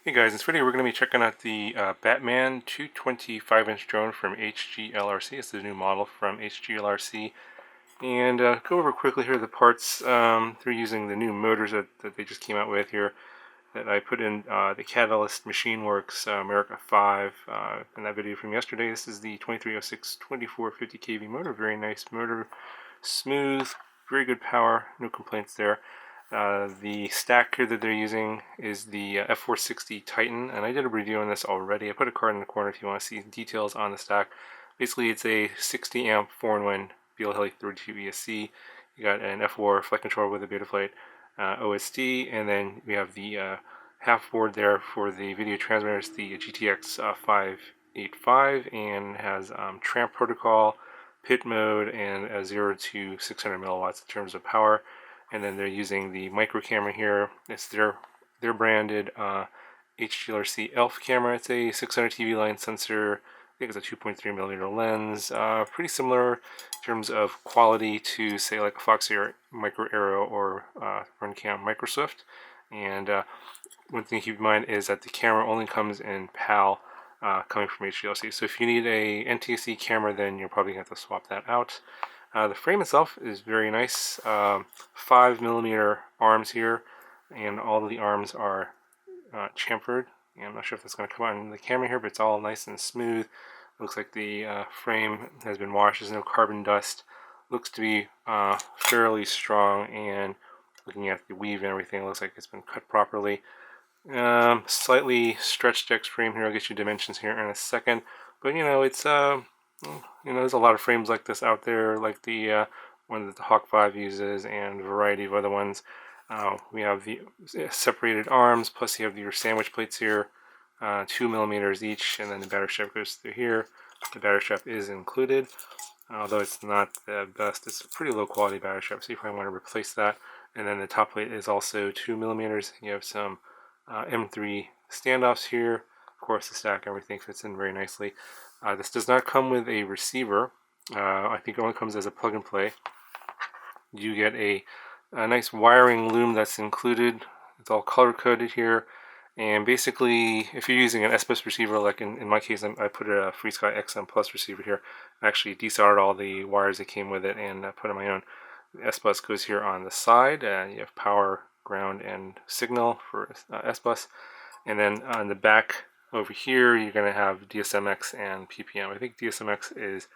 Hey guys, in this video we're going to be checking out the Batman220 5-inch drone from HGLRC. It's the new model from HGLRC. And go over quickly here the parts. They're using the new motors that they just came out with here that I put in the Catalyst Machine Works America 5 in that video from yesterday. This is the 2306 2450 kV motor. Very nice motor, smooth, very good power, no complaints there. The stack here that they're using is the F460 Titan, and I did a review on this already. I put a card in the corner if you want to see details on the stack. Basically, it's a 60 amp 4-in-1 BL 32 ESC. You got an F4 flight controller with a Betaflight OSD, and then we have the half board there for the video transmitter. It's the GTX 585 and has tramp protocol, pit mode, and a 0 to 600 milliwatts in terms of power. And then they're using the micro camera here. It's their branded HGLRC ELF camera. It's a 600 TV line sensor. I think it's a 2.3mm lens. Pretty similar in terms of quality to, say, like a Foxy or Micro Arrow or Runcam Microswift. And one thing to keep in mind is that the camera only comes in PAL coming from HGLRC. So if you need a NTSC camera, then you're probably going to have to swap that out. The frame itself is very nice. 5mm arms here, and all of the arms are chamfered. And I'm not sure if that's going to come out in the camera here, but it's all nice and smooth. Looks like the frame has been washed. There's no carbon dust. Looks to be fairly strong, and looking at the weave and everything, it looks like it's been cut properly. Slightly stretched X frame here. I'll get you dimensions here in a second. But it's there's a lot of frames like this out there, like the one that the Hawk 5 uses, and a variety of other ones. We have the separated arms, plus you have your sandwich plates here, 2mm each, and then the battery strap goes through here. The battery strap is included, although it's not the best. It's a pretty low quality battery strap, so you probably want to replace that. And then the top plate is also 2mm. You have some M3 standoffs here. Of course, the stack, everything fits in very nicely. This does not come with a receiver. I think it only comes as a plug and play. You get a nice wiring loom that's included. It's all color coded here. And basically, if you're using an S-Bus receiver, like in my case, I put a FreeSky XM Plus receiver here. I actually desoldered all the wires that came with it and put in my own. The S-Bus goes here on the side. You have power, ground, and signal for S-Bus. And then on the back over here, you're going to have DSMX and PPM. I think DSMX is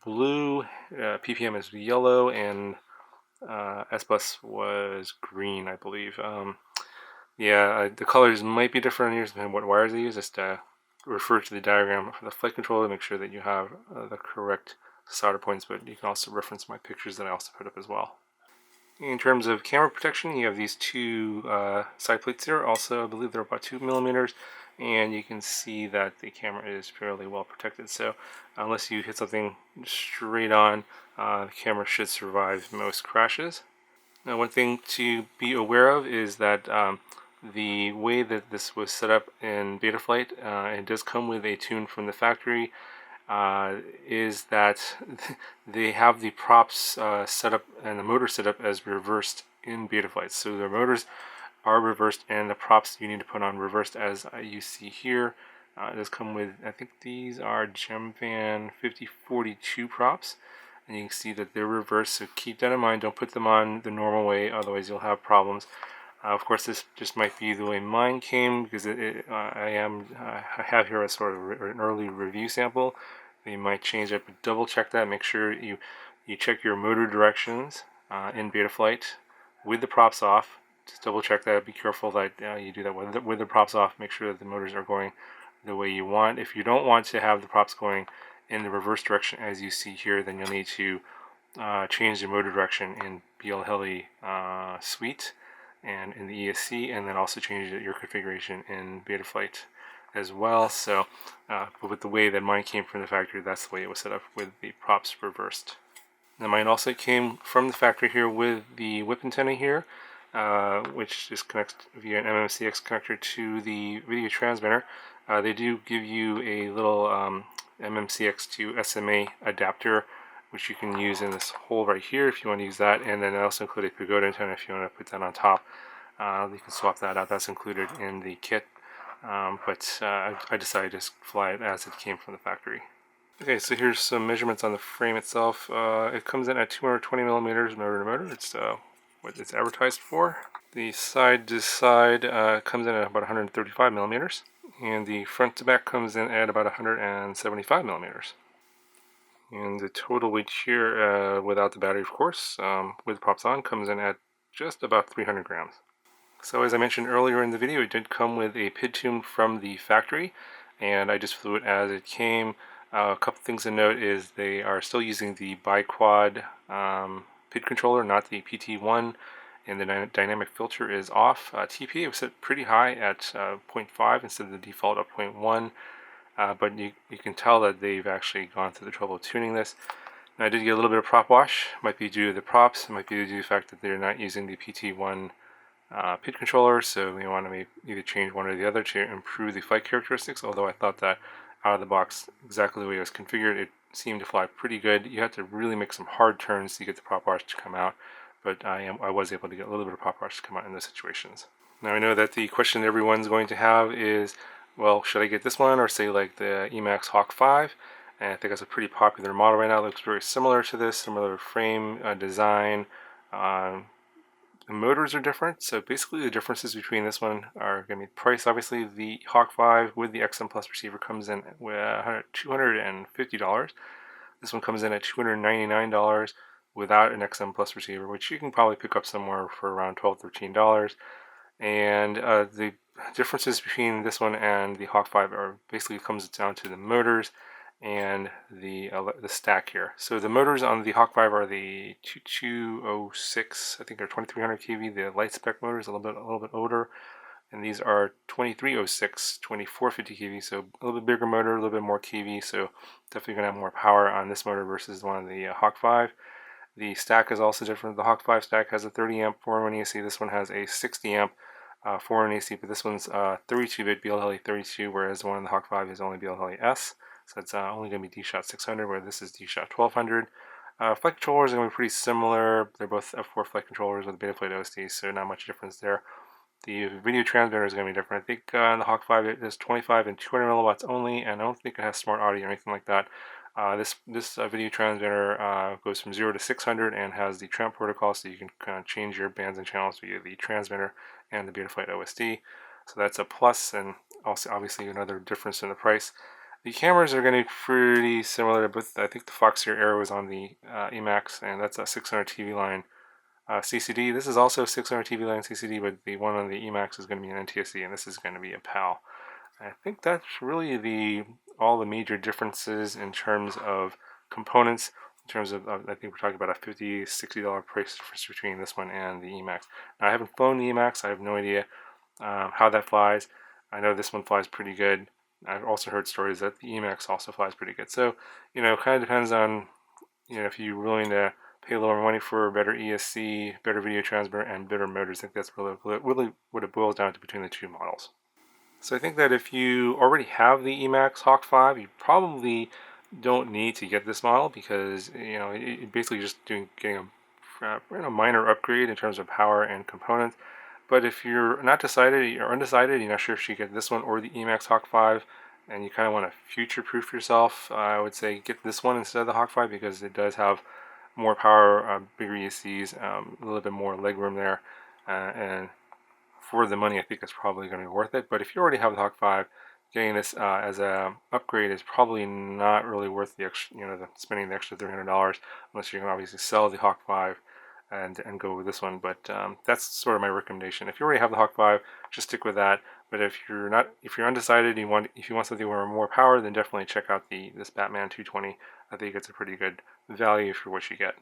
blue, PPM is yellow, and S-Bus was green, I believe. The colors might be different on yours depending on what wires they use. Just refer to the diagram for the flight controller to make sure that you have the correct solder points, but you can also reference my pictures that I also put up as well. In terms of camera protection, you have these two side plates here. Also, I believe they're about 2mm, and you can see that the camera is fairly well protected. So unless you hit something straight on, the camera should survive most crashes. Now, one thing to be aware of is that the way that this was set up in Betaflight, it does come with a tune from the factory. Is that they have the props set up and the motor set up as reversed in Betaflight. So the motors are reversed and the props you need to put on reversed, as you see here. It does come with, I think these are Gemfan 5042 props, and you can see that they're reversed, so keep that in mind. Don't put them on the normal way, otherwise you'll have problems. Of course, this just might be the way mine came, because I have here a sort of an early review sample. You might change it, but double check that. Make sure you check your motor directions in Betaflight with the props off. Just double check that. Be careful that you do that with the props off. Make sure that the motors are going the way you want. If you don't want to have the props going in the reverse direction as you see here, then you'll need to change the motor direction in BL Heli Suite and in the ESC, and then also change your configuration in Betaflight as well. So, but with the way that mine came from the factory, that's the way it was set up with the props reversed. Now, mine also came from the factory here with the whip antenna here, which just connects via an MMCX connector to the video transmitter. They do give you a little MMCX to SMA adapter, which you can use in this hole right here if you want to use that, and then I also include a pagoda antenna if you want to put that on top. You can swap that out. That's included in the kit. But I decided to just fly it as it came from the factory. Okay, so here's some measurements on the frame itself. It comes in at 220 millimeters motor to motor. It's what it's advertised for. The side to side comes in at about 135 millimeters, and the front to back comes in at about 175 millimeters. And the total weight here, without the battery, of course, with props on, comes in at just about 300 grams. So as I mentioned earlier in the video, it did come with a PID tune from the factory, and I just flew it as it came. A couple things to note is they are still using the bi-quad PID controller, not the PT1, and the dynamic filter is off. TPA was set pretty high at 0.5 instead of the default of 0.1, but you can tell that they've actually gone through the trouble of tuning this. Now, I did get a little bit of prop wash. Might be due to the props, it might be due to the fact that they're not using the PT1 PID controller, so we want to either change one or the other to improve the flight characteristics, although I thought that out of the box, exactly the way it was configured, it seemed to fly pretty good. You have to really make some hard turns to get the prop wash to come out, but I was able to get a little bit of prop wash to come out in those situations. Now I know that the question everyone's going to have is, well, should I get this one or say like the Emax Hawk 5? And I think that's a pretty popular model right now. It looks very similar to this, similar frame design. The motors are different, so basically the differences between this one are going to be price. Obviously, the Hawk 5 with the XM Plus receiver comes in with $250. This one comes in at $299 without an XM Plus receiver, which you can probably pick up somewhere for around $12, $13. And the differences between this one and the Hawk 5 are basically comes down to the motors and the stack here. So the motors on the Hawk 5 are the 2206, I think they're 2300 kV. The light spec motors a little bit older, and these are 2306, 2450 kV. So a little bit bigger motor, a little bit more kV. So definitely gonna have more power on this motor versus the one on the Hawk 5. The stack is also different. The Hawk 5 stack has a 30 amp 4-in-1 AC. This one has a 60 amp 4-in-1 AC, but this one's 32-bit BLHeli 32, whereas the one in the Hawk 5 is only BLHeli S. So it's only going to be D-Shot 600, where this is D-Shot 1200. Flight controllers are going to be pretty similar. They're both F4 flight controllers with Betaflight OSD, so not much difference there. The video transmitter is going to be different. I think in the Hawk 5 it is 25 and 200 milliwatts only, and I don't think it has smart audio or anything like that. This video transmitter goes from 0 to 600 and has the tramp protocol, so you can kind of change your bands and channels via the transmitter and the Betaflight OSD. So that's a plus, and also obviously another difference in the price. The cameras are going to be pretty similar, but I think the Foxeer Arrow is on the Emax, and that's a 600 TV line CCD. This is also 600 TV line CCD, but the one on the Emax is going to be an NTSC, and this is going to be a PAL. I think that's really all the major differences in terms of components. In terms of, I think we're talking about a $50, $60 price difference between this one and the Emax. Now, I haven't flown the Emax. I have no idea how that flies. I know this one flies pretty good. I've also heard stories that the Emax also flies pretty good. So, kind of depends on, if you're willing to pay a little more money for a better ESC, better video transmitter, and better motors. I think that's really what it boils down to between the two models. So I think that if you already have the Emax Hawk 5, you probably don't need to get this model because, it basically just getting a minor upgrade in terms of power and components. But if you're not decided or undecided, you're not sure if you get this one or the Emax Hawk 5, and you kind of want to future-proof yourself, I would say get this one instead of the Hawk 5 because it does have more power, bigger ESCs, a little bit more legroom there, and for the money, I think it's probably going to be worth it. But if you already have the Hawk 5, getting this as a upgrade is probably not really worth the extra, spending the extra $300 unless you can obviously sell the Hawk 5 and go with this one. But that's sort of my recommendation. If you already have the Hawk 5, just stick with that. But if you're undecided, if you want something with more power, then definitely check out this Batman220. I think it's a pretty good value for what you get.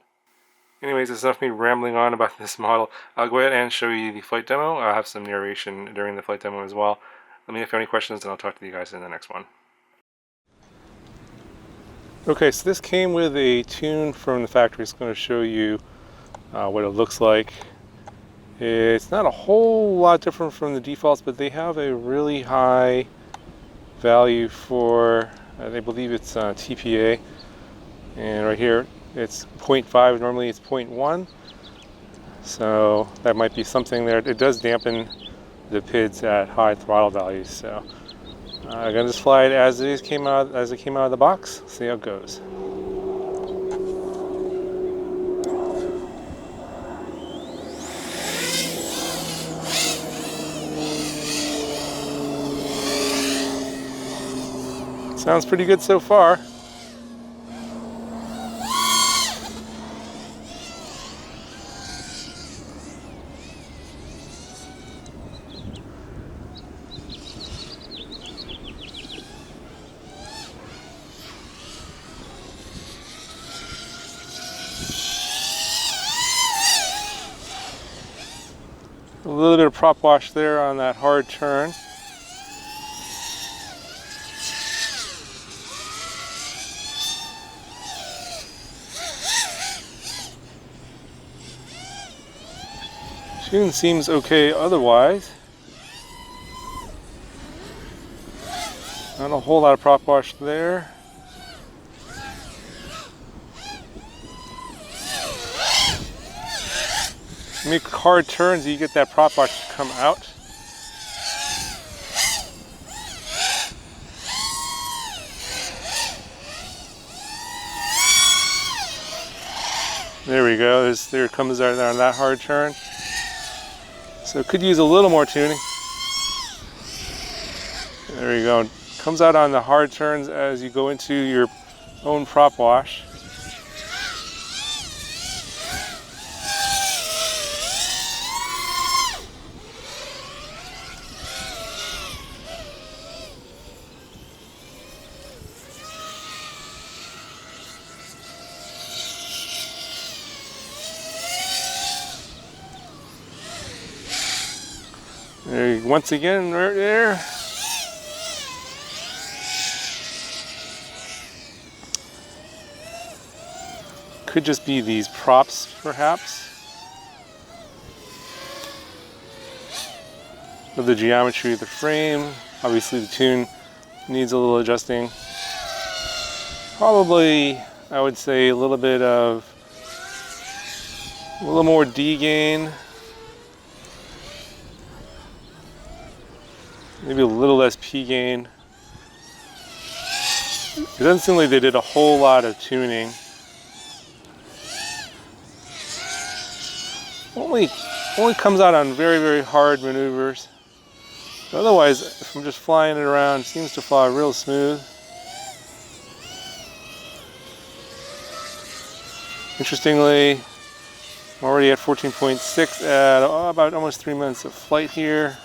Anyways, it's enough of me rambling on about this model. I'll go ahead and show you the flight demo. I'll have some narration during the flight demo as well. Let me know if you have any questions, and I'll talk to you guys in the next one. Okay, so this came with a tune from the factory. It's going to show you what it looks like. It's not a whole lot different from the defaults, but they have a really high value for, I believe it's TPA. And right here, it's 0.5, normally it's 0.1. So that might be something there. It does dampen the PIDs at high throttle values. So I'm gonna just fly it as it came out of the box. See how it goes. Sounds pretty good so far. A little bit of prop wash there on that hard turn. Tune seems okay otherwise. Not a whole lot of prop wash there. Make hard turns, you get that prop wash to come out. There we go. There it comes out on that hard turn. So it could use a little more tuning. There you go. Comes out on the hard turns as you go into your own prop wash. There, once again, right there. Could just be these props, perhaps. Of the geometry of the frame. Obviously, the tune needs a little adjusting. Probably, I would say, a little more D gain. Maybe a little less P gain. It doesn't seem like they did a whole lot of tuning. Only comes out on very, very hard maneuvers. But otherwise, if I'm just flying it around, it seems to fly real smooth. Interestingly, I'm already at 14.6 at about almost 3 minutes of flight here.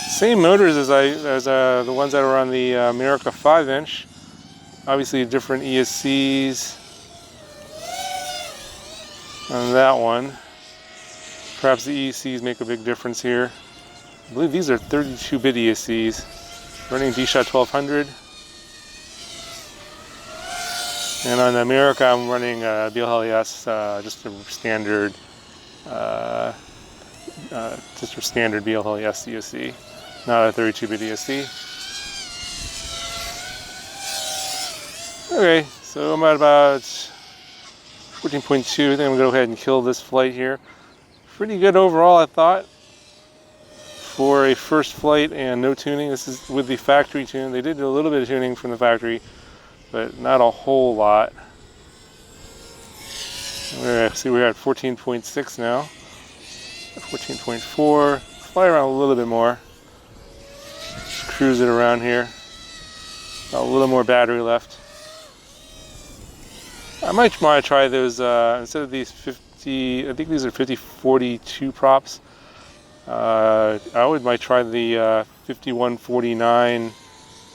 Same motors as the ones that are on the America 5-inch. Obviously different ESCs on that one. Perhaps the ESCs make a big difference here. I believe these are 32-bit ESCs running D-Shot 1200. And on the America I'm running BLHS, just a standard BLHS ESC, not a 32-bit ESC. Okay, so I'm at about 14.2. I think I'm gonna go ahead and kill this flight here. Pretty good overall, I thought, for a first flight and no tuning. This is with the factory tune. They did do a little bit of tuning from the factory, but not a whole lot. We're at 14.6 now. 14.4. Fly around a little bit more. Just cruise it around here. Got a little more battery left. I might want to try those instead of these 50. I think these are 5042 props. I might try the 5149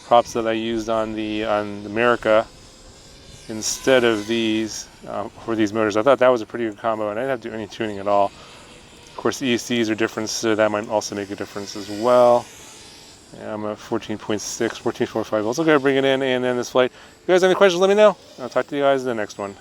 props that I used on the America instead of these for these motors. I thought that was a pretty good combo, and I didn't have to do any tuning at all. Of course, the ESCs are different, so that might also make a difference as well. Yeah, I'm at 14.6, 14.45. Also got to bring it in and end this flight. If you guys have any questions, let me know. I'll talk to you guys in the next one.